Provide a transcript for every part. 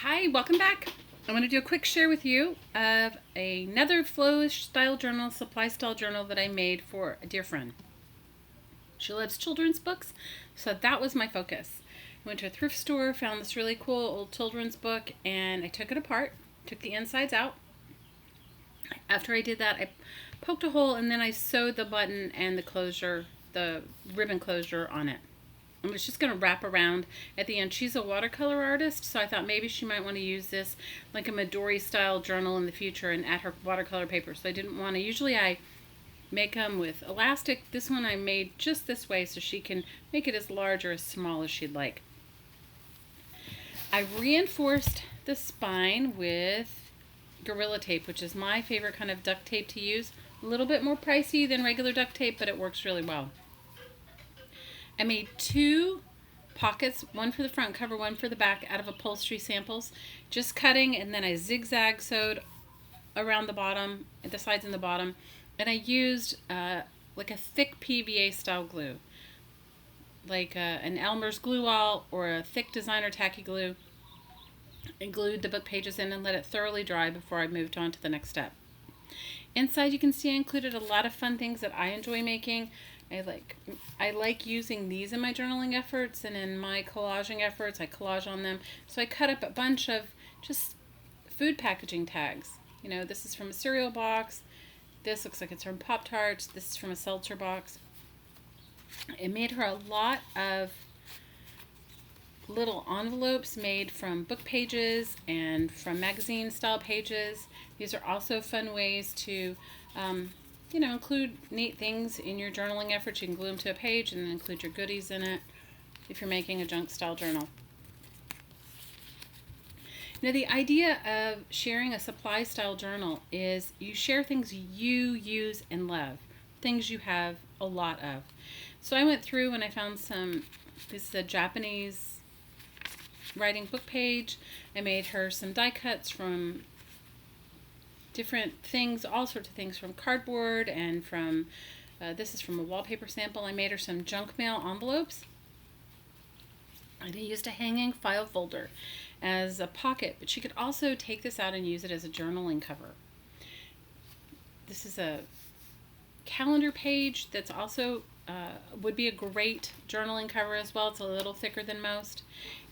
Hi, welcome back. I'm going to do a quick share with you of another flowish style journal, supply style journal that I made for a dear friend. She loves children's books, so that was my focus. I went to a thrift store, found this really cool old children's book, and I took it apart, took the insides out. After I did that, I poked a hole and then I sewed the button and the closure, the ribbon closure on it. I was just going to wrap around at the end. She's a watercolor artist, so I thought maybe she might want to use this like a Midori style journal in the future and add her watercolor paper. So I didn't want to. Usually I make them with elastic. This one I made just this way so she can make it as large or as small as she'd like. I reinforced the spine with Gorilla Tape, which is my favorite kind of duct tape to use. A little bit more pricey than regular duct tape, but it works really well. I made two pockets, one for the front cover, one for the back, out of upholstery samples, just cutting, and then I zigzag sewed around the bottom, the sides and the bottom, and I used like a thick PVA style glue, like an Elmer's glue all or a thick designer tacky glue, and glued the book pages in and let it thoroughly dry before I moved on to the next step. Inside you can see I included a lot of fun things that I enjoy making. I like using these in my journaling efforts and in my collaging efforts. I collage on them. So I cut up a bunch of just food packaging tags. You know, this is from a cereal box. This looks like it's from Pop-Tarts. This is from a seltzer box. It made her a lot of little envelopes made from book pages and from magazine style pages. These are also fun ways to include neat things in your journaling efforts. You can glue them to a page and then include your goodies in it if you're making a junk style journal. Now, the idea of sharing a supply style journal is you share things you use and love, things you have a lot of. So I went through and I found this is a Japanese writing book page. I made her some die cuts from different things, all sorts of things, from cardboard and from, this is from a wallpaper sample. I made her some junk mail envelopes. And I used a hanging file folder as a pocket, but she could also take this out and use it as a journaling cover. This is a calendar page that's also would be a great journaling cover as well. It's a little thicker than most.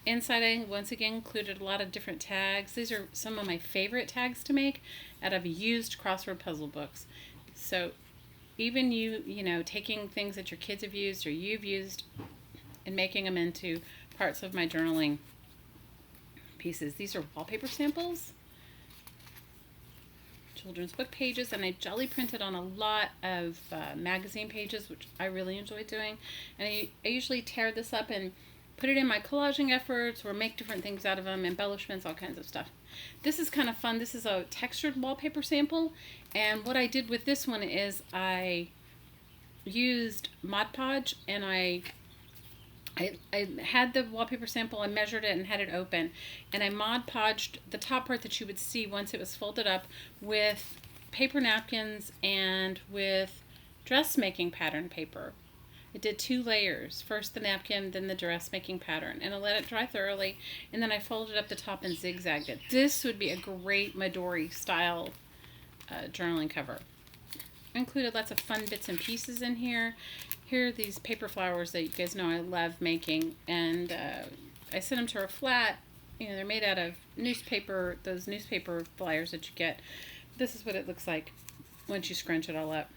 Inside, I once again included a lot of different tags. These are some of my favorite tags to make out of used crossword puzzle books. So even taking things that your kids have used or you've used and making them into parts of my journaling pieces. These are wallpaper samples, children's book pages, and I jelly printed on a lot of magazine pages, which I really enjoy doing. And I usually tear this up and put it in my collaging efforts or make different things out of them, embellishments, all kinds of stuff. This is kind of fun. This is a textured wallpaper sample, and what I did with this one is I used Mod Podge, and I had the wallpaper sample, I measured it and had it open, and I Mod Podged the top part that you would see once it was folded up with paper napkins and with dressmaking pattern paper. I did 2 layers, first the napkin, then the dressmaking pattern, and I let it dry thoroughly, and then I folded up the top and zigzagged it. This would be a great Midori style journaling cover. I included lots of fun bits and pieces in here. Here are these paper flowers that you guys know I love making, and I sent them to her flat. They're made out of newspaper, those newspaper flyers that you get. This is what it looks like once you scrunch it all up.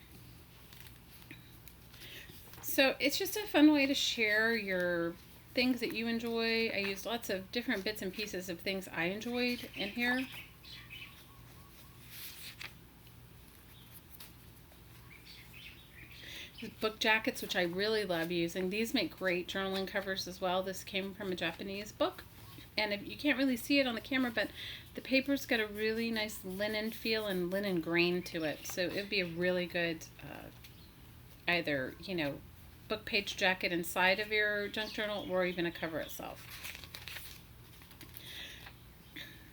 So it's just a fun way to share your things that you enjoy. I used lots of different bits and pieces of things I enjoyed in here. Book jackets, which I really love using. These make great journaling covers as well. This came from a Japanese book. And if you can't really see it on the camera, but the paper's got a really nice linen feel and linen grain to it. So it would be a really good either, book page jacket inside of your junk journal or even a cover itself.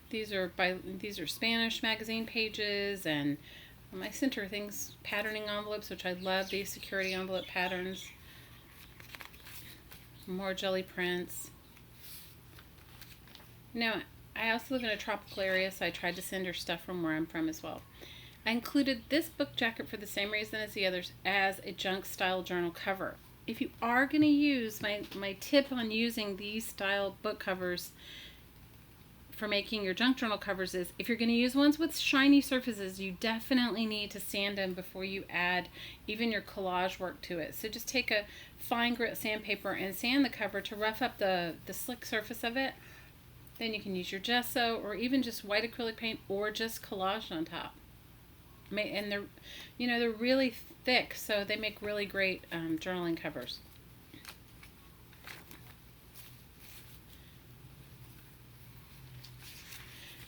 These are Spanish magazine pages, and I sent her things, patterning envelopes, which I love, these security envelope patterns. More jelly prints. Now, I also live in a tropical area, so I tried to send her stuff from where I'm from as well. I included this book jacket for the same reason as the others, as a junk style journal cover. If you are going to use, my tip on using these style book covers for making your junk journal covers is, if you're going to use ones with shiny surfaces, you definitely need to sand them before you add even your collage work to it. So just take a fine grit sandpaper and sand the cover to rough up the slick surface of it. Then you can use your gesso or even just white acrylic paint or just collage on top. And they're really thick, so they make really great journaling covers.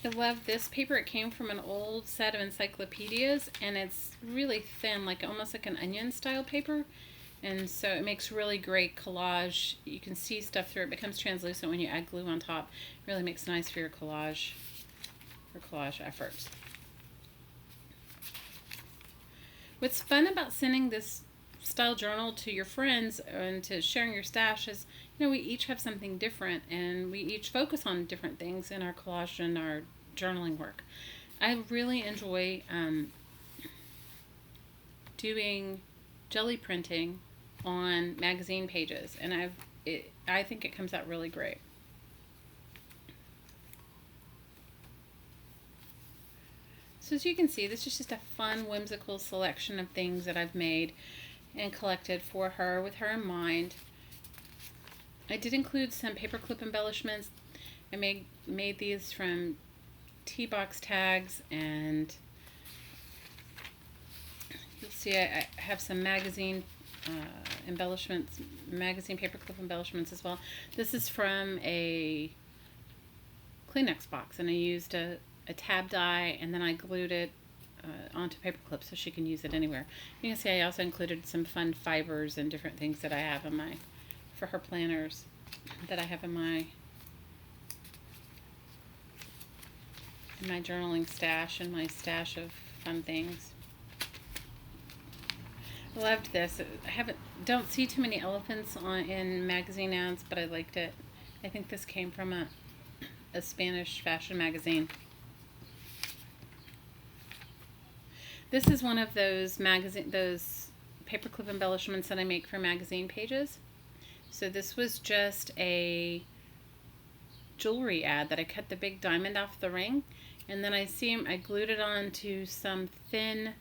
I love this paper. It came from an old set of encyclopedias, and it's really thin, almost like an onion style paper, and so it makes really great collage. You can see stuff through it. It becomes translucent when you add glue on top. It really makes nice for your collage efforts. What's fun about sending this style journal to your friends and to sharing your stash is, we each have something different, and we each focus on different things in our collage and our journaling work. I really enjoy doing jelly printing on magazine pages, and I think it comes out really great. So as you can see, this is just a fun, whimsical selection of things that I've made and collected for her with her in mind. I did include some paperclip embellishments. I made these from tea box tags, and you'll see I have some magazine embellishments, magazine paperclip embellishments as well. This is from a Kleenex box, and I used a tab die, and then I glued it onto paperclip so she can use it anywhere. You can see I also included some fun fibers and different things that I have in for her planners that I have in my journaling stash and my stash of fun things. I loved this. Don't see too many elephants in magazine ads, but I liked it. I think this came from a Spanish fashion magazine. This is one of those paperclip embellishments that I make for magazine pages. So this was just a jewelry ad that I cut the big diamond off the ring, and then I glued it onto some thin,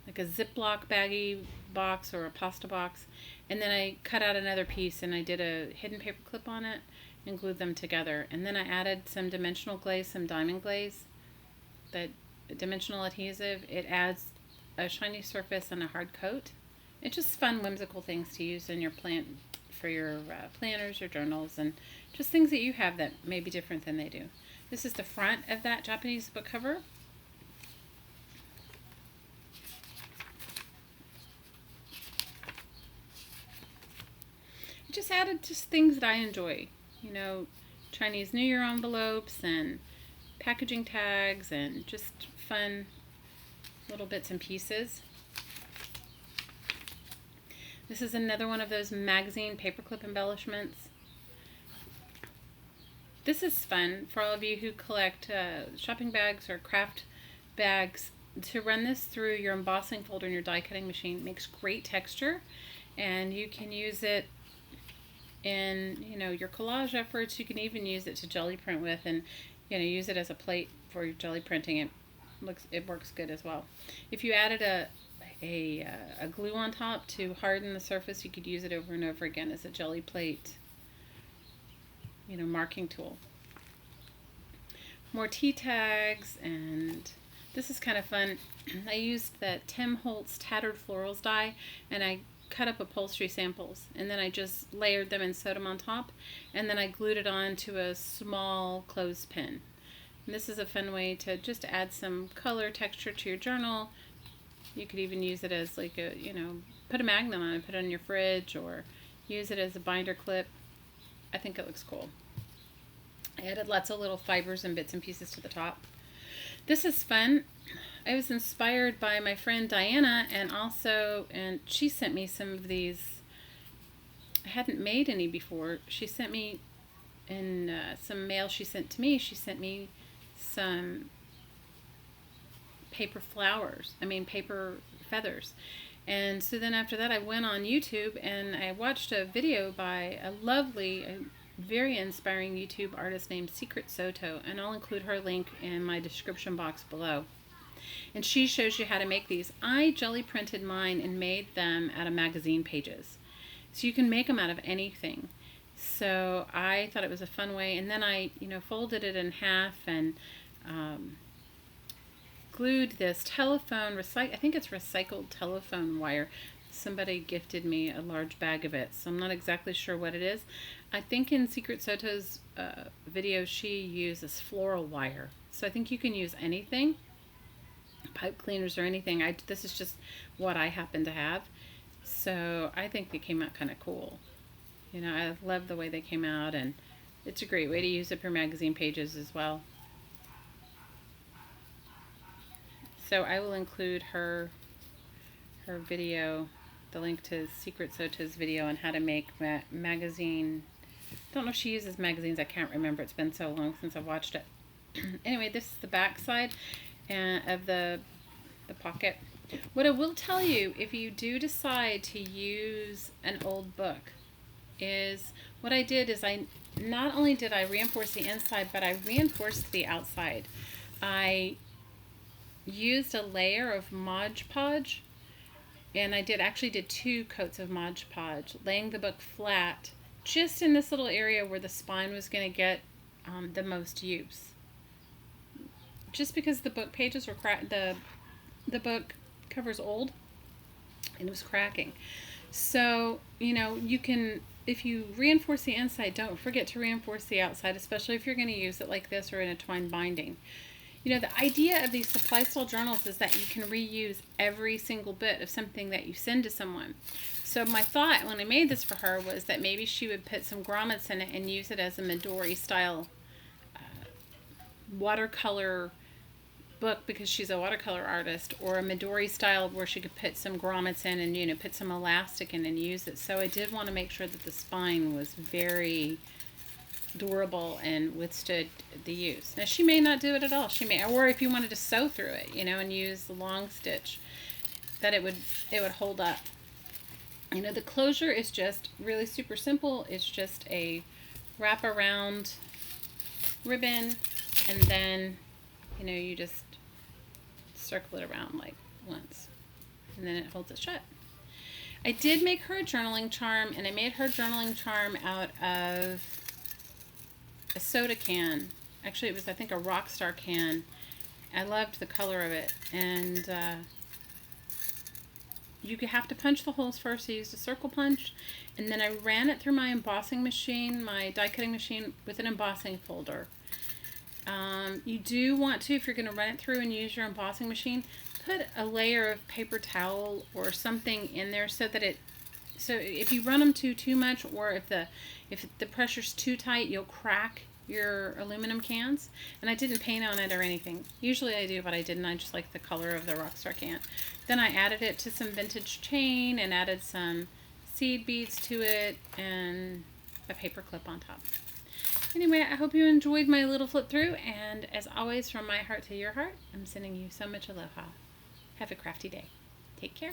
like a Ziploc baggie box or a pasta box, and then I cut out another piece and I did a hidden paper clip on it and glued them together. And then I added some dimensional glaze, some diamond glaze, that dimensional adhesive. It adds a shiny surface and a hard coat. It's just fun, whimsical things to use in your for your planners or journals, and just things that you have that may be different than they do. This is the front of that Japanese book cover. I just added things that I enjoy. Chinese New Year envelopes and packaging tags and just fun little bits and pieces. This is another one of those magazine paperclip embellishments. This is fun for all of you who collect shopping bags or craft bags. To run this through your embossing folder in your die cutting machine makes great texture, and you can use it in your collage efforts. You can even use it to jelly print with, and use it as a plate for your jelly printing. It works good as well. If you added a glue on top to harden the surface, you could use it over and over again as a jelly plate, marking tool. More tea tags, and this is kind of fun. I used the Tim Holtz Tattered Florals die, and I cut up upholstery samples, and then I just layered them and sewed them on top, and then I glued it on to a small clothespin. And this is a fun way to just add some color texture to your journal. You could even use it as put a magnet on it, put it on your fridge, or use it as a binder clip. I think it looks cool. I added lots of little fibers and bits and pieces to the top. This is fun. I was inspired by my friend Diana, and she sent me some of these. I hadn't made any before. She sent me some mail she sent to me. She sent me some paper flowers. Paper feathers. And so then after that, I went on YouTube and I watched a video by a very inspiring YouTube artist named Secret Soto, and I'll include her link in my description box below. And she shows you how to make these. I jelly printed mine and made them out of magazine pages. So you can make them out of anything. So I thought it was a fun way. And then I, folded it in half and glued this I think it's recycled telephone wire. Somebody gifted me a large bag of it, so I'm not exactly sure what it is. I think in Secret Soto's video she uses floral wire. So I think you can use anything, pipe cleaners or anything. This is just what I happen to have. So I think they came out kind of cool. I love the way they came out, and it's a great way to use it for magazine pages as well. So I will include her video, the link to Secret Soto's video on how to make magazine. I don't know if she uses magazines. I can't remember. It's been so long since I watched it. Anyway, this is the back side of the pocket. What I will tell you, if you do decide to use an old book, is what I did is I not only did I reinforce the inside, but I reinforced the outside. I used a layer of Mod Podge, and I actually did 2 coats of Mod Podge, laying the book flat just in this little area where the spine was going to get the most use. Just because the book pages were cracked, the book cover's old and it was cracking. So, you can, if you reinforce the inside, don't forget to reinforce the outside, especially if you're going to use it like this or in a twine binding. The idea of these supply style journals is that you can reuse every single bit of something that you send to someone. So my thought when I made this for her was that maybe she would put some grommets in it and use it as a Midori style watercolor book, because she's a watercolor artist, or a Midori style where she could put some grommets in and put some elastic in and use it. So I did want to make sure that the spine was very durable and withstood the use. Now she may not do it at all. She may, or if you wanted to sew through it, and use the long stitch, that it would hold up. The closure is just really super simple. It's just a wrap around ribbon, and then you just circle it around like once, and then it holds it shut. I did make her a journaling charm, and I made her journaling charm out of a soda can. Actually, it was, I think, a Rockstar can. I loved the color of it, and you have to punch the holes first. I used a circle punch, and then I ran it through my embossing machine, my die cutting machine, with an embossing folder. You do want to, if you're going to run it through and use your embossing machine, put a layer of paper towel or something in there so that so if you run them too much, or if the pressure's too tight, you'll crack your aluminum cans. And I didn't paint on it or anything. Usually I do, but I didn't. I just like the color of the Rockstar can. Then I added it to some vintage chain and added some seed beads to it and a paper clip on top. Anyway, I hope you enjoyed my little flip through, and as always, from my heart to your heart, I'm sending you so much aloha. Have a crafty day. Take care.